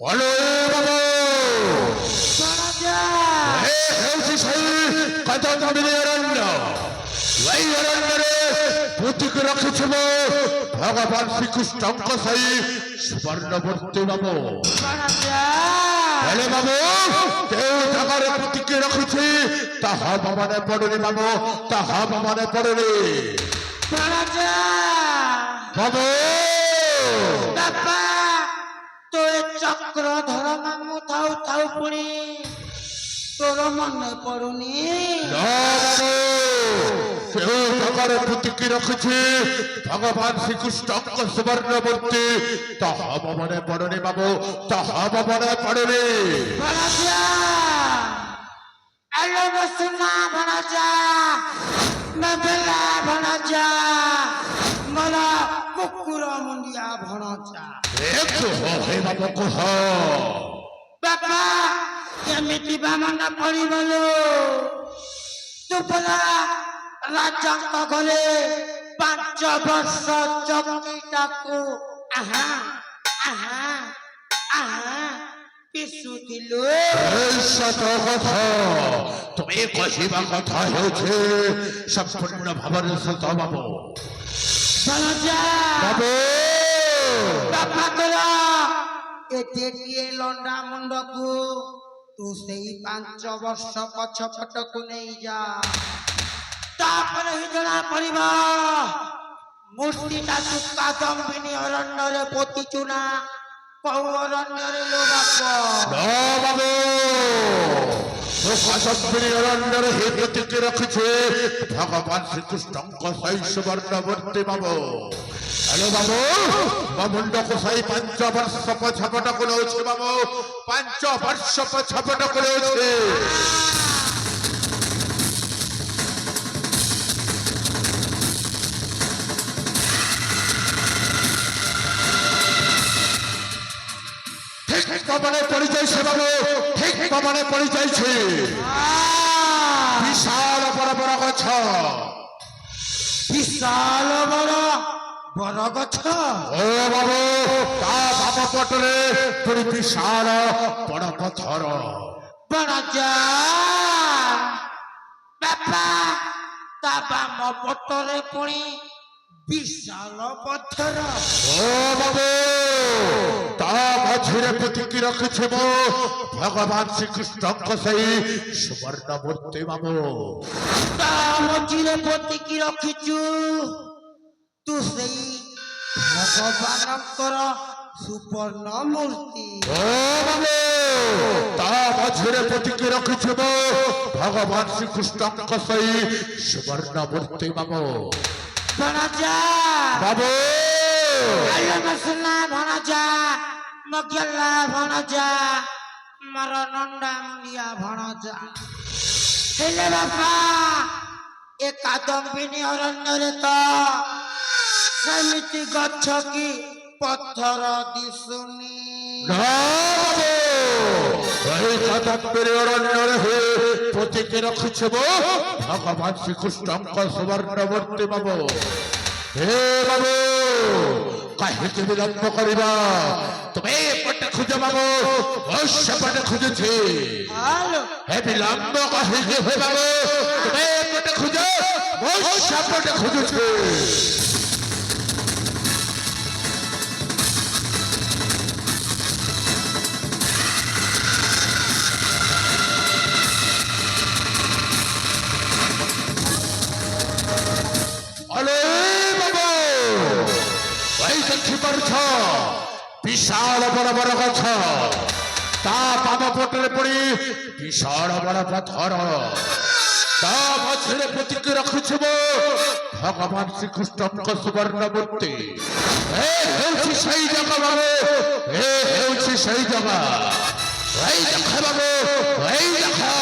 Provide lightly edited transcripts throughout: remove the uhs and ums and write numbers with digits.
বলো বাবু প্রতীকে রাখিছিল ভগবান শ্রীকৃষ্ণଙ୍କ সাই সুবর্ণবর্তী বাবু বলে বাবু কেউ জাগার প্রতীকে রাখিছি তাহা মনে পড়েনি বাবু, তাহা মনে পড়েনি বাবু। চক্র ধর মামু থাউ থাউ পুଣି তোর মনে পড়ুনি কেউ জাগার প্রতীকে রাখিছি ভগবান শ্রীকৃষ্ণଙ୍କ সুবর্ণবর্তী তাহা মনে পড়েনি বাবু, তাহা মনে পড়েনি সুনা ভণজা নবেলা ভণজা মরা কুকুর মুন্ডিয়া ভণজা বাবু কুহ বাবা କେମିତି ବା ମନେ ପଡ଼ିଗଲୁ ତୁ ପରା ରାଜାଙ୍କ ଘରେ 5 ବର୍ଷ ଚକିଟାକୁ ଆହା ଆହା ଆହା ପିସୁଥିଲୁ। ସତ କଥା ତୁମେ କହିବା କଥା ହେଉଛି ସମ୍ପୂର୍ଣ୍ଣ ଭାବରେ ସତ ବାବୁ। ବାବୁ ବାପା ତୋର ଏତେଟିଏ ଲଣ୍ଡା ମୁଣ୍ଡକୁ ତୁ ସେଇ 5 ବର୍ଷ ପଛ ପଟକୁ ନେଇଯା, ତାପରେ ହିଁ ଜଣା ପଡିବ ମୂର୍ତ୍ତିଟା ତୁ କାଦମ୍ବିନୀ ଅରଣ୍ୟରେ ପୋତିଛୁ ନା କୋଉ ଅରଣ୍ୟରେ ଲୋ ବାପ? ବାବୁ କାଦମ୍ବିନୀ ଅରଣ୍ୟରେ ହିଁ ପୋତିକି ରଖିଛି ଭଗବାନ ଶ୍ରୀକୃଷ୍ଣଙ୍କ ସାଇ ସୁବର୍ଣ୍ଣବର୍ତ୍ତୀ ବାବୁ। ହ୍ୟାଲୋ ବାବୁ ମୋ ମୁଣ୍ଡକୁ ସେଇ 5 ବର୍ଷ ପଛପଟକୁ ନେଉଛି ବାବୁ, 5 ବର୍ଷ ପଛପଟକୁ ନେଉଛି। ঠিক মনে পরিচয় বাবু, ঠিক মনে পরিচয় বিশাল বড় বড় গছ, বিশাল বড় বড় গছ ও বাবু তা বাম পটরে পুরি বিশাল বড় পথর বড়জা বাপা তা বাম পটরে পুଣି বিশাল পথর। ও বাবু তা মঝিরে পতিকি রখিছে ভগবান শ্রীকৃষ্ণଙ୍କ সেই সুবর্ণমূর্তি বাবু। তা মঝিরে পতিকি রখিଛୁ ତୁ ସେଇ ଭଗବାନଙ୍କର ସୁବର୍ଣ୍ଣ ମୂର୍ତ୍ତି। ও বাবু তা মঝিরে পতিকি রখিছে ভগবান শ্রীকৃষ্ণଙ୍କ সেই সুবর্ণমূর্তি বাবু। ভণজা বাবু ସୁନା ଭଣଜା ମଗଲା ଭଣଜା ମୋର ନଣ୍ଡା ମୁଣ୍ଡିଆ ଭଣଜା ହେଲେ ବାପା ଏ କାଦମ୍ବିନୀ ଅରଣ୍ୟରେ ତ ସେମିତି ଗଛ କି ପଥର ଦିଶୁନି। কাদম্বিনী অরণ্যরে পতিকি রখিছে ভগবান শ্রীকৃষ্ণଙ୍କ সুবর্ণমূর্তি বাবু। হে বাবু কাহিকে বিলম্ব করিবা, তুমি এপটে খুঁজে বাবু, সেপটে খুঁজেছি। হে বিলম্ব কাহিকে হে বাবু, তুমি এপটে খুঁজে সেপটে খুঁজেছি। বিশাল বড় বড় গছ, তা বাম পটরে পড়ি বিশাল বড় পথর, তা মঝিরে পতিকি রখিছে ভগবান শ্রীকৃষ্ণଙ୍କ সুবর্ণমূর্তি। এ ହେଉଛି সেই জায়গা বাবু, এ ହେଉଛି সেই জায়গা। এই দেখা বাবু, এই দেখা।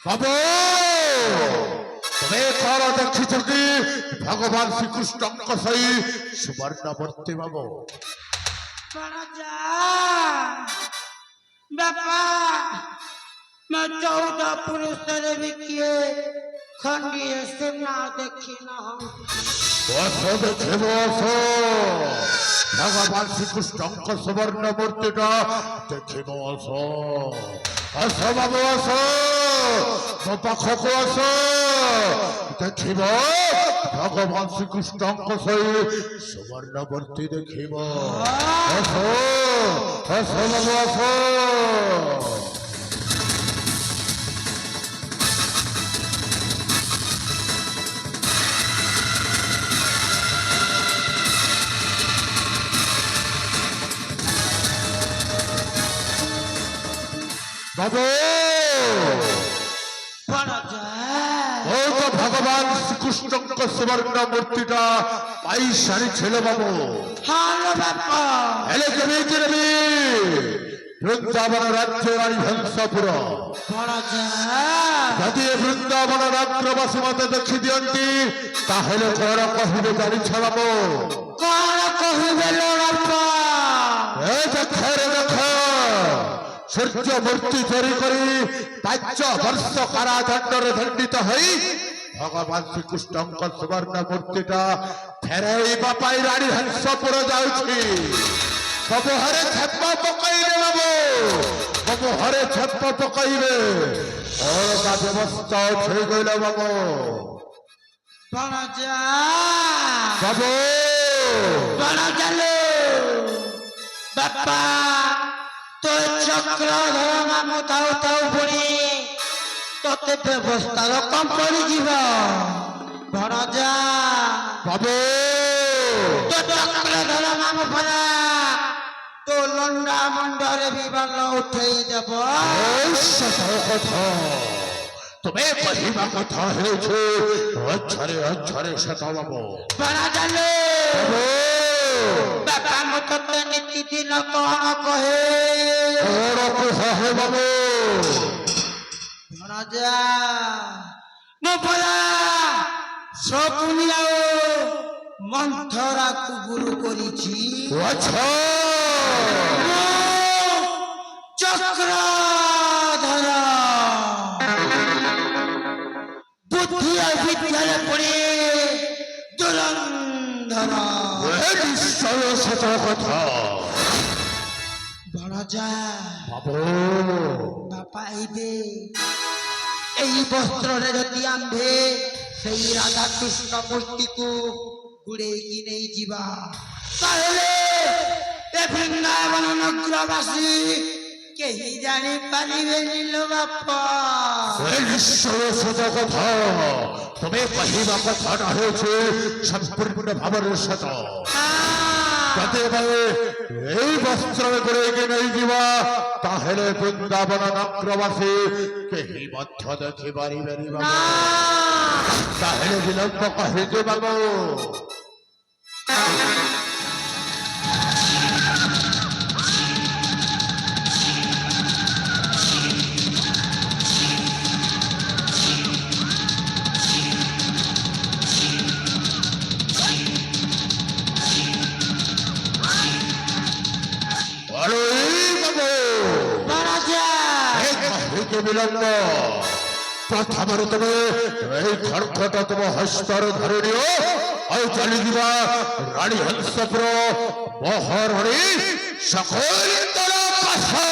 বাবু তুমি কর দেখিছ কি ভগবান শ্রীকৃষ্ণଙ୍କ সহি সুবর্ণমূর্তি বাবু রাজা বাপা मैं 14 पुरुषर भी किए खंडीय से ना देखी ना हम বস দেখিব বস ভগবান শ্রীকৃষ্ণଙ୍କ সুবর্ণমূর্তিটা দেখিব বস আস বাবু আস ମୋ ପାଖକୁ ଆସ ଦେଖିବ ଭଗବାନ ଶ୍ରୀକୃଷ୍ଣଙ୍କ ସହି ସୁବର୍ଣ୍ଣମୂର୍ତ୍ତି ଦେଖିବ ଆସ ଆସ ବାବୁ ଆସ বাবু ভগবান শ্রীকৃষ্ণଙ୍କ ସୁବର୍ଣ୍ଣମୂର୍ତ୍ତିଟା ପାଇ ସାରିছিল ବାବୁ हालो बापा ହେଲେ କେମିତି ନେବି ବୃନ୍ଦାବନ ରାଜ୍ୟ ରାଣୀ ହଂସପୁର ରାଜା ଯଦି ଏ ବୃନ୍ଦାବନ ରାଜ୍ୟବାସୀ ମତେ ଦେଖି ଦିଅନ୍ତି ତାହେଲେ କଣ କହିବେ ଜାଣିଛ ବାବୁ କଣ କହିବେ ଲୋ ବାପା ଏ ଦେଖରେ ଦେଖ ସୂର୍ଯ୍ୟ ମୂର୍ତ୍ତି ଚୋରି କରି 5 ବର୍ଷ କାରାଦଣ୍ଡରେ ଦଣ୍ଡିତ ହୋଇ ଭଗବାନ ଶ୍ରୀକୃଷ୍ଣଙ୍କ ସୁବର୍ଣ୍ଣମୂର୍ତ୍ତିଟା ଫେରାଇବା ପାଇଁ ରାଣୀ ହଂସପୁର ଯାଉଛି ସବୁ ହରେ ଛେପ ପକାଇବେ ବାବୁ ସବୁ ହରେ ଛେପ ପକାଇବେ ଅଳକା ବ୍ୟବସ୍ଥା ଅଛି କହିଲେ ବାବୁ ରାଜା ବାବୁ ଚାଲୁ ବାପା তো চক্রধর নাম তাও তাও পুଣି তোতে ব্যবস্থা রকম পড়িଯିବ ভরজা বাবু তো চক্রধর নাম পরা তো লন্ডা মন্ডরে বিবাহ উঠেই দেব কথা তুমি କହିବା କଥା ହେଉଛି ଅଛରେ ଅଛରେ ସତ ବାବୁ ଭରଜାଲେ ବାପା ମତେ ନୀତି ଦିନ କଣ କହେ କଣ କୁହ ବାବୁ ଭରଜା ମୋ ପରା ଶକୁନି ଆଉ ମନ୍ଥରାକୁ ଗୁରୁ କରିଛି ଆଚ୍ଛା ଚକ୍ରଧର ବୁଦ୍ଧି ଆଉ ବିଦ୍ୟାରେ ପଡେ ଦୁରନ୍ଧର ନିଶ୍ଚୟ ସତ କଥା ଭଣଜା ବାବୁ ବାପା এই বস্ত্ରରେ ଯଦି ଆମ୍ଭେ ସେଇ ରାଧାକୃଷ୍ଣ ମୂର୍ତ୍ତିକୁ ଗୁଡ଼େଇକି ନେଇଯିବା ତାହେଲେ ଏ ବୃନ୍ଦାବନ ନଗରବାସୀ କେହି ଜାଣିପାରିବେନି ଲୋ ବାପା ନିଶ୍ଚୟ ସତ କଥା ତୁମେ କହିବା କଥାଟା ହେଉଛି ସମ୍ପୂର୍ଣ୍ଣ ଭାବରେ ସତ ଯଦି ଏଇ ବସ୍ତ୍ରରେ ଗୁଡ଼େଇକି ନେଇଯିବା ତାହେଲେ ବୃନ୍ଦାବନ ନଗରବାସୀ କେହି ମଧ୍ୟ ଦେଖିପାରିବେନି ତାହେଲେ ବିଳମ୍ବ କହିଛି ବାବୁ ବିଳମ୍ବ ପ୍ରଥମରେ ତୁମେ ଏଇ ଖଡ଼ଖଟ ତୁମ ହସ୍ତରେ ଧରି ନିଅ ଆଉ ଚାଲିଯିବା ରାଣୀ ହଂସପୁର ମହାରାଣୀ ଶକୁନ୍ତଳା ପାଖ